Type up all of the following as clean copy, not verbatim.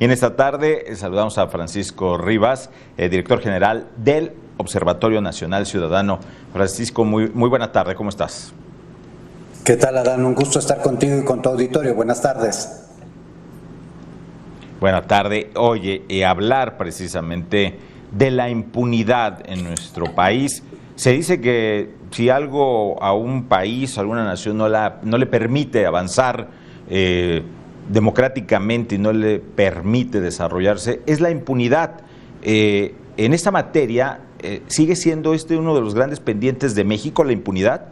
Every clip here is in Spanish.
Y en esta tarde saludamos a Francisco Rivas, director general del Observatorio Nacional Ciudadano. Francisco, muy buena tarde, ¿cómo estás? ¿Qué tal, Adán? Un gusto estar contigo y con tu auditorio. Buenas tardes. Buena tarde. Oye, hablar precisamente de la impunidad en nuestro país. Se dice que si algo a un país, a alguna nación no le permite avanzar democráticamente y no le permite desarrollarse, es la impunidad. En esta materia, ¿sigue siendo uno de los grandes pendientes de México, la impunidad?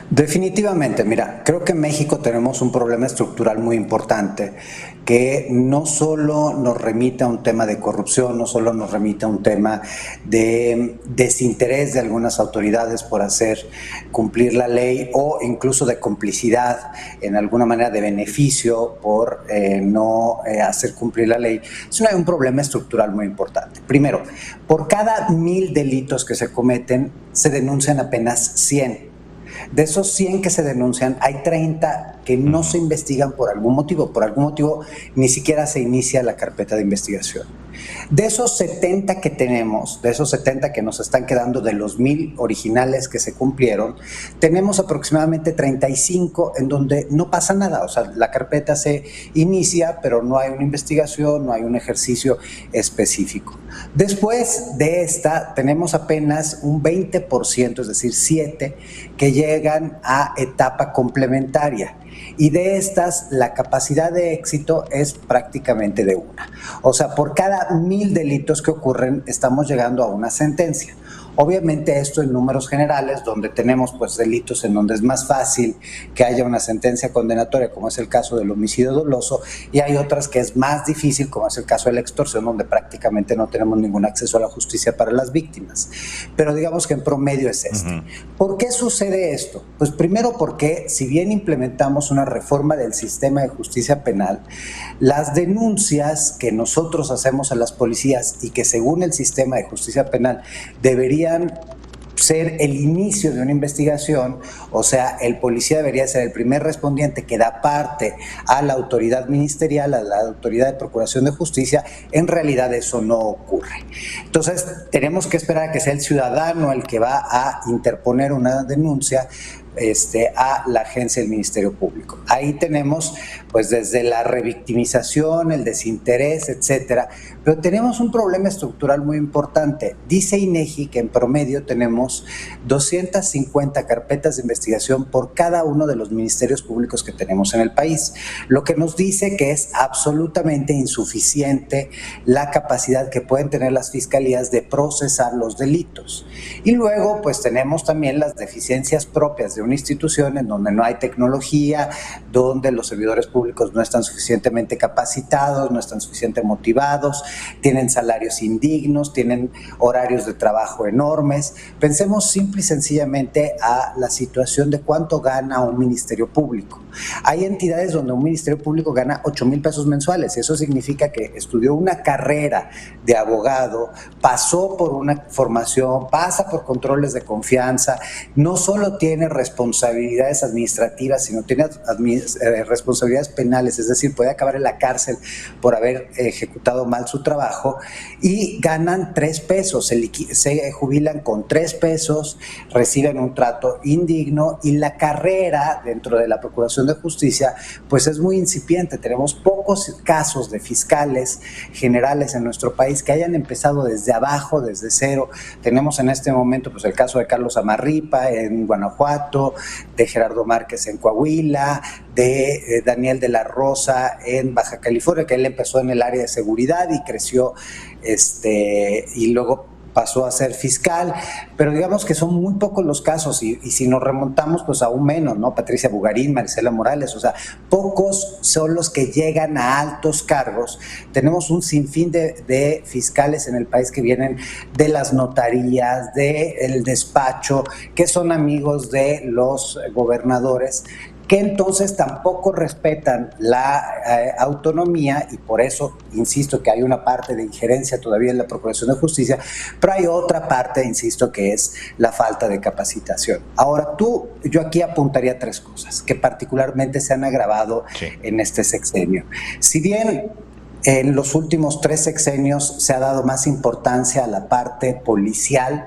Definitivamente, mira, creo que en México tenemos un problema estructural muy importante que no solo nos remite a un tema de corrupción, no solo nos remite a un tema de desinterés de algunas autoridades por hacer cumplir la ley o incluso de complicidad en alguna manera de beneficio por no hacer cumplir la ley, sino hay un problema estructural muy importante. Primero, por cada 1000 delitos que se cometen, se denuncian apenas 100. De esos 100 que se denuncian, hay 30 que no se investigan por algún motivo. Por algún motivo ni siquiera se inicia la carpeta de investigación. De esos 70 que tenemos, de esos 70 que nos están quedando de los 1000 originales que se cumplieron, tenemos aproximadamente 35 en donde no pasa nada. O sea, la carpeta se inicia, pero no hay una investigación, no hay un ejercicio específico. Después de esta, tenemos apenas un 20%, es decir, 7, que llegan a etapa complementaria. Y de estas, la capacidad de éxito es prácticamente de una. O sea, por cada 1000 delitos que ocurren, estamos llegando a una sentencia. Obviamente esto en números generales, donde tenemos pues delitos en donde es más fácil que haya una sentencia condenatoria, como es el caso del homicidio doloso, y hay otras que es más difícil, como es el caso de la extorsión, donde prácticamente no tenemos ningún acceso a la justicia para las víctimas. Pero digamos que en promedio es este. ¿Por qué sucede esto? Pues primero porque si bien implementamos una reforma del sistema de justicia penal, las denuncias que nosotros hacemos a las policías y que según el sistema de justicia penal deberían ser el inicio de una investigación, o sea, el policía debería ser el primer respondiente que da parte a la autoridad ministerial, a la autoridad de procuración de justicia, en realidad eso no ocurre. Entonces, tenemos que esperar a que sea el ciudadano el que va a interponer una denuncia a la agencia del Ministerio Público. Ahí tenemos pues desde la revictimización, el desinterés, etcétera, pero tenemos un problema estructural muy importante. Dice INEGI que en promedio tenemos 250 carpetas de investigación por cada uno de los ministerios públicos que tenemos en el país, lo que nos dice que es absolutamente insuficiente la capacidad que pueden tener las fiscalías de procesar los delitos. Y luego pues tenemos también las deficiencias propias de una institución en donde no hay tecnología, donde los servidores públicos no están suficientemente capacitados, no están suficientemente motivados, tienen salarios indignos, tienen horarios de trabajo enormes. Pensemos simple y sencillamente a la situación de cuánto gana un ministerio público. Hay entidades donde un ministerio público gana 8,000 pesos mensuales. Eso significa que estudió una carrera de abogado, pasó por una formación, pasa por controles de confianza, no solo tiene responsabilidades administrativas, sino tiene responsabilidades penales, es decir, puede acabar en la cárcel por haber ejecutado mal su trabajo, y ganan 3 pesos, se jubilan con 3 pesos, reciben un trato indigno, y la carrera dentro de la Procuración de Justicia pues es muy incipiente. Tenemos pocos casos de fiscales generales en nuestro país que hayan empezado desde abajo, desde cero. Tenemos en este momento pues el caso de Carlos Amarripa en Guanajuato, de Gerardo Márquez en Coahuila, de Daniel de la Rosa en Baja California, que él empezó en el área de seguridad y creció y luego pasó a ser fiscal, pero digamos que son muy pocos los casos y si nos remontamos pues aún menos, ¿no? Patricia Bugarín, Marisela Morales, o sea, pocos son los que llegan a altos cargos. Tenemos un sinfín de fiscales en el país que vienen de las notarías, del despacho, que son amigos de los gobernadores, que entonces tampoco respetan la autonomía, y por eso insisto que hay una parte de injerencia todavía en la Procuración de Justicia, pero hay otra parte, insisto, que es la falta de capacitación. Ahora, yo aquí apuntaría 3 cosas que particularmente se han agravado en este sexenio. Si bien En los últimos 3 sexenios se ha dado más importancia a la parte policial.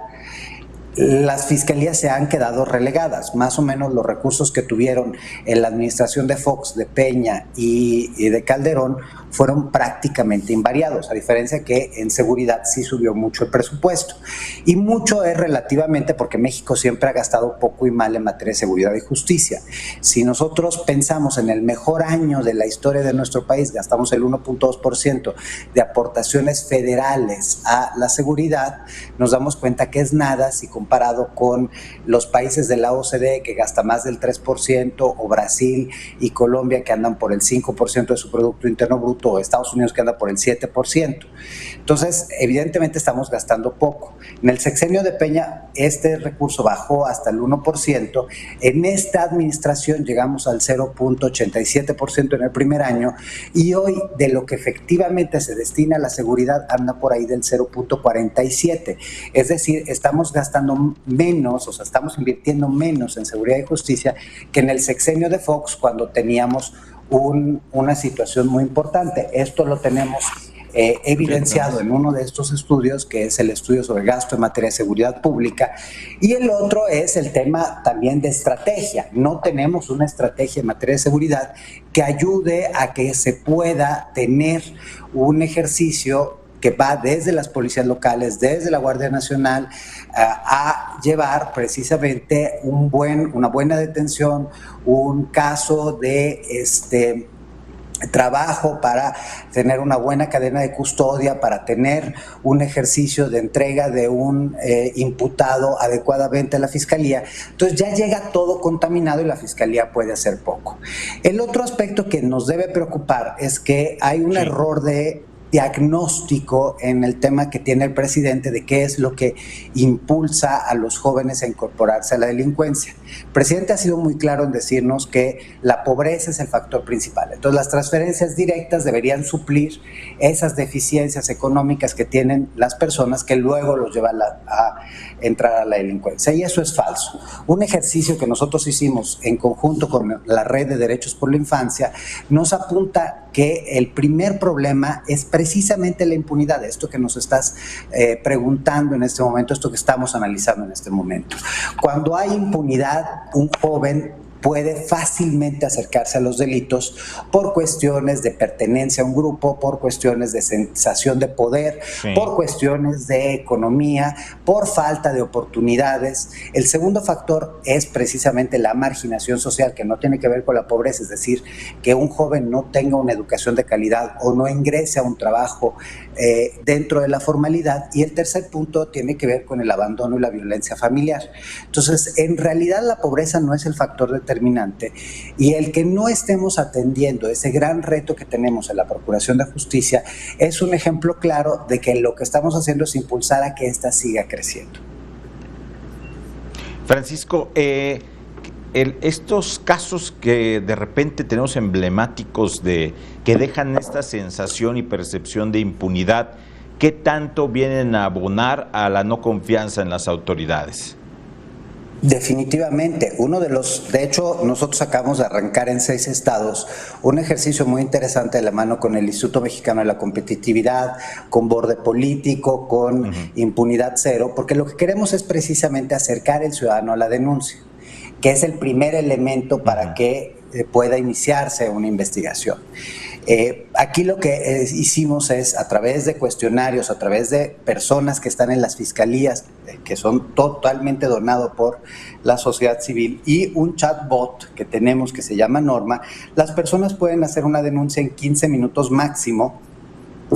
Las fiscalías se han quedado relegadas, más o menos los recursos que tuvieron en la administración de Fox, de Peña y de Calderón fueron prácticamente invariados, a diferencia que en seguridad sí subió mucho el presupuesto. Y mucho es relativamente porque México siempre ha gastado poco y mal en materia de seguridad y justicia. Si nosotros pensamos en el mejor año de la historia de nuestro país, gastamos el 1.2% de aportaciones federales a la seguridad, nos damos cuenta que es nada si comparado con los países de la OCDE que gasta más del 3%, o Brasil y Colombia que andan por el 5% de su Producto Interno Bruto, o Estados Unidos que anda por el 7%. Entonces, evidentemente estamos gastando poco. En el sexenio de Peña, este recurso bajó hasta el 1%. En esta administración llegamos al 0.87% en el primer año y hoy de lo que efectivamente se destina a la seguridad anda por ahí del 0.47%. Es decir, estamos gastando menos, o sea, estamos invirtiendo menos en seguridad y justicia que en el sexenio de Fox cuando teníamos una situación muy importante. Esto lo tenemos evidenciado en uno de estos estudios, que es el estudio sobre gasto en materia de seguridad pública, y el otro es el tema también de estrategia. No tenemos una estrategia en materia de seguridad que ayude a que se pueda tener un ejercicio que va desde las policías locales, desde la Guardia Nacional, a llevar precisamente una buena detención, un caso de trabajo para tener una buena cadena de custodia, para tener un ejercicio de entrega de un imputado adecuadamente a la Fiscalía. Entonces ya llega todo contaminado y la Fiscalía puede hacer poco. El otro aspecto que nos debe preocupar es que hay un error de diagnóstico en el tema que tiene el presidente de qué es lo que impulsa a los jóvenes a incorporarse a la delincuencia. El presidente ha sido muy claro en decirnos que la pobreza es el factor principal. Entonces las transferencias directas deberían suplir esas deficiencias económicas que tienen las personas que luego los llevan a entrar a la delincuencia. Y eso es falso. Un ejercicio que nosotros hicimos en conjunto con la Red de Derechos por la Infancia nos apunta que el primer problema es precisamente la impunidad, esto que nos estás preguntando en este momento, esto que estamos analizando en este momento. Cuando hay impunidad, un joven puede fácilmente acercarse a los delitos por cuestiones de pertenencia a un grupo, por cuestiones de sensación de poder, por cuestiones de economía, por falta de oportunidades. El segundo factor es precisamente la marginación social, que no tiene que ver con la pobreza, es decir, que un joven no tenga una educación de calidad o no ingrese a un trabajo dentro de la formalidad. Y el tercer punto tiene que ver con el abandono y la violencia familiar. Entonces, en realidad la pobreza no es el factor determinante, y el que no estemos atendiendo ese gran reto que tenemos en la Procuración de Justicia es un ejemplo claro de que lo que estamos haciendo es impulsar a que ésta siga creciendo. Francisco, estos casos que de repente tenemos emblemáticos que dejan esta sensación y percepción de impunidad, ¿qué tanto vienen a abonar a la no confianza en las autoridades? Definitivamente, de hecho, nosotros acabamos de arrancar en 6 estados un ejercicio muy interesante de la mano con el Instituto Mexicano de la Competitividad, con Borde Político, con Impunidad Cero, porque lo que queremos es precisamente acercar al ciudadano a la denuncia, que es el primer elemento para que pueda iniciarse una investigación. Aquí lo que hicimos es, a través de cuestionarios, a través de personas que están en las fiscalías, que son totalmente donados por la sociedad civil, y un chatbot que tenemos que se llama Norma, las personas pueden hacer una denuncia en 15 minutos máximo,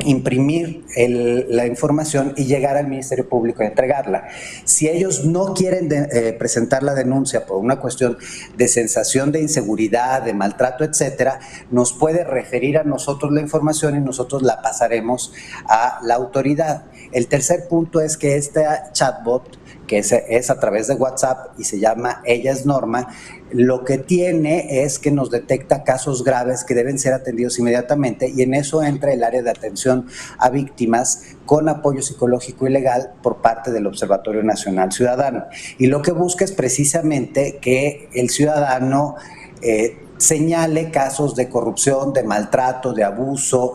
imprimir la información y llegar al Ministerio Público y entregarla. Si ellos no quieren presentar la denuncia por una cuestión de sensación de inseguridad, de maltrato, etcétera, nos puede referir a nosotros la información y nosotros la pasaremos a la autoridad. El tercer punto es que este chatbot, que es a través de WhatsApp y se llama Ella es Norma, lo que tiene es que nos detecta casos graves que deben ser atendidos inmediatamente, y en eso entra el área de atención a víctimas con apoyo psicológico y legal por parte del Observatorio Nacional Ciudadano. Y lo que busca es precisamente que el ciudadano señale casos de corrupción, de maltrato, de abuso,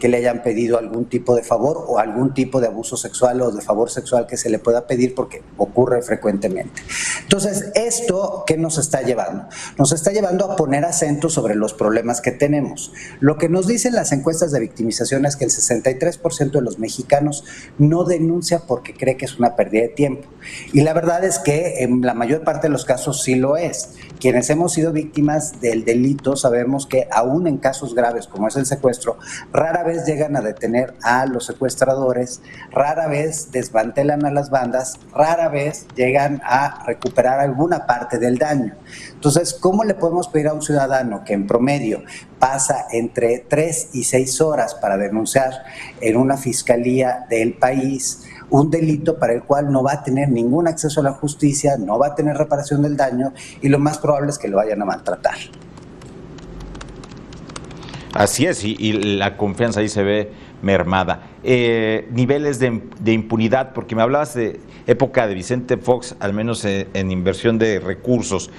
que le hayan pedido algún tipo de favor o algún tipo de abuso sexual o de favor sexual que se le pueda pedir, porque ocurre frecuentemente. Entonces, ¿esto qué nos está llevando? Nos está llevando a poner acento sobre los problemas que tenemos. Lo que nos dicen las encuestas de victimización es que el 63% de los mexicanos no denuncia porque cree que es una pérdida de tiempo. Y la verdad es que en la mayor parte de los casos sí lo es. Quienes hemos sido víctimas del delito sabemos que aún en casos graves como es el secuestro, rara vez llegan a detener a los secuestradores, rara vez desmantelan a las bandas, rara vez llegan a recuperar alguna parte del daño. Entonces, ¿cómo le podemos pedir a un ciudadano que en promedio pasa entre 3 y 6 horas para denunciar en una fiscalía del país un delito para el cual no va a tener ningún acceso a la justicia, no va a tener reparación del daño y lo más probable es que lo vayan a maltratar? Así es, y la confianza ahí se ve mermada. Niveles de impunidad, porque me hablabas de época de Vicente Fox, al menos en inversión de recursos,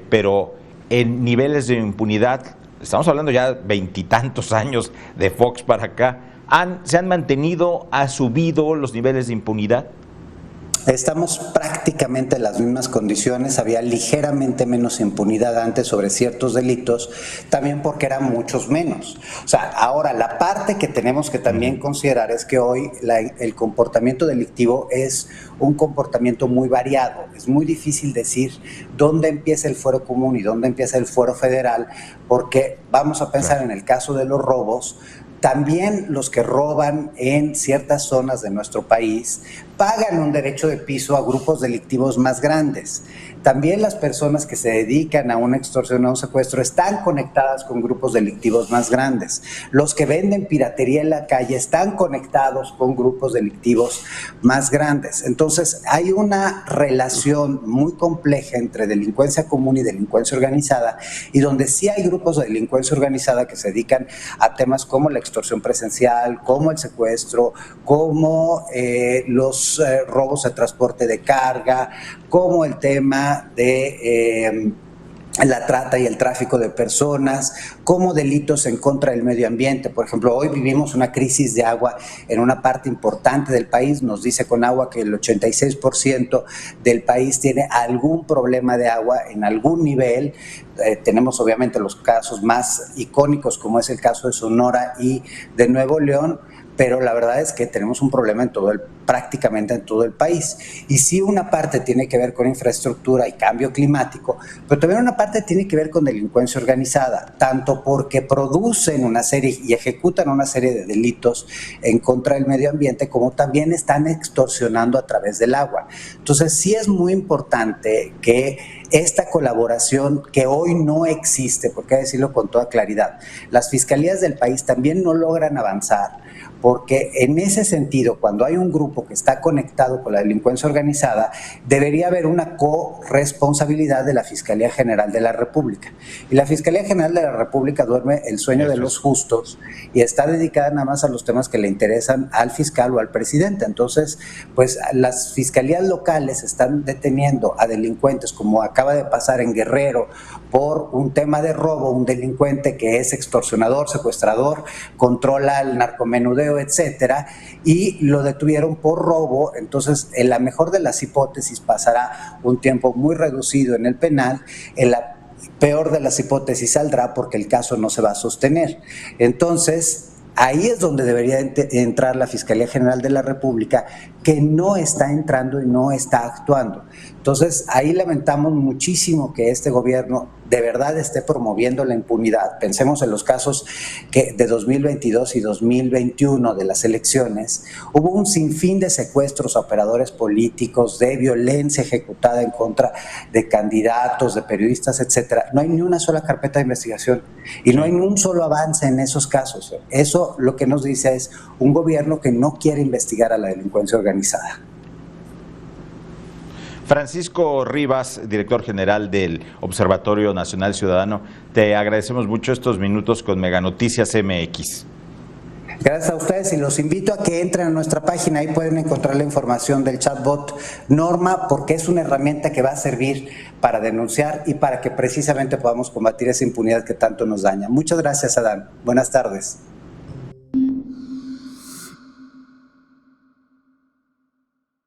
pero en niveles de impunidad, estamos hablando ya 20 y tantos años de Fox para acá, ¿se han mantenido, ha subido los niveles de impunidad? Estamos prácticamente en las mismas condiciones, había ligeramente menos impunidad antes sobre ciertos delitos, también porque eran muchos menos. O sea, ahora la parte que tenemos que también considerar es que hoy el comportamiento delictivo es un comportamiento muy variado. Es muy difícil decir dónde empieza el fuero común y dónde empieza el fuero federal, porque vamos a pensar en el caso de los robos. También los que roban en ciertas zonas de nuestro país pagan un derecho de piso a grupos delictivos más grandes. También las personas que se dedican a una extorsión o a un secuestro están conectadas con grupos delictivos más grandes. Los que venden piratería en la calle están conectados con grupos delictivos más grandes. Entonces, hay una relación muy compleja entre delincuencia común y delincuencia organizada, y donde sí hay grupos de delincuencia organizada que se dedican a temas como la extorsión presencial, como el secuestro, como los robos de transporte de carga, como el tema de la trata y el tráfico de personas, como delitos en contra del medio ambiente. Por ejemplo, hoy vivimos una crisis de agua en una parte importante del país. Nos dice Conagua que el 86% del país tiene algún problema de agua en algún nivel. Tenemos obviamente los casos más icónicos, como es el caso de Sonora y de Nuevo León, pero la verdad es que tenemos un problema prácticamente en todo el país. Y sí, una parte tiene que ver con infraestructura y cambio climático, pero también una parte tiene que ver con delincuencia organizada, tanto porque producen una serie y ejecutan una serie de delitos en contra del medio ambiente, como también están extorsionando a través del agua. Entonces, sí es muy importante que esta colaboración, que hoy no existe, porque hay que decirlo con toda claridad, las fiscalías del país también no logran avanzar, porque en ese sentido, cuando hay un grupo que está conectado con la delincuencia organizada, debería haber una corresponsabilidad de la Fiscalía General de la República. Y la Fiscalía General de la República duerme el sueño de los justos y está dedicada nada más a los temas que le interesan al fiscal o al presidente. Entonces, pues las fiscalías locales están deteniendo a delincuentes, como acaba de pasar en Guerrero, por un tema de robo, un delincuente que es extorsionador, secuestrador, controla el narcomenudeo, etcétera, y lo detuvieron por robo. Entonces, en la mejor de las hipótesis pasará un tiempo muy reducido en el penal, en la peor de las hipótesis saldrá porque el caso no se va a sostener. Entonces, ahí es donde debería entrar la Fiscalía General de la República, que no está entrando y no está actuando. Entonces, ahí lamentamos muchísimo que este gobierno de verdad esté promoviendo la impunidad. Pensemos en los casos de 2022 y 2021 de las elecciones. Hubo un sinfín de secuestros a operadores políticos, de violencia ejecutada en contra de candidatos, de periodistas, etcétera. No hay ni una sola carpeta de investigación y no hay ni un solo avance en esos casos. Eso lo que nos dice es un gobierno que no quiere investigar a la delincuencia organizada. Francisco Rivas, director general del Observatorio Nacional Ciudadano, te agradecemos mucho estos minutos con Mega Noticias MX. Gracias a ustedes y los invito a que entren a nuestra página, ahí pueden encontrar la información del chatbot Norma, porque es una herramienta que va a servir para denunciar y para que precisamente podamos combatir esa impunidad que tanto nos daña. Muchas gracias, Adán. Buenas tardes.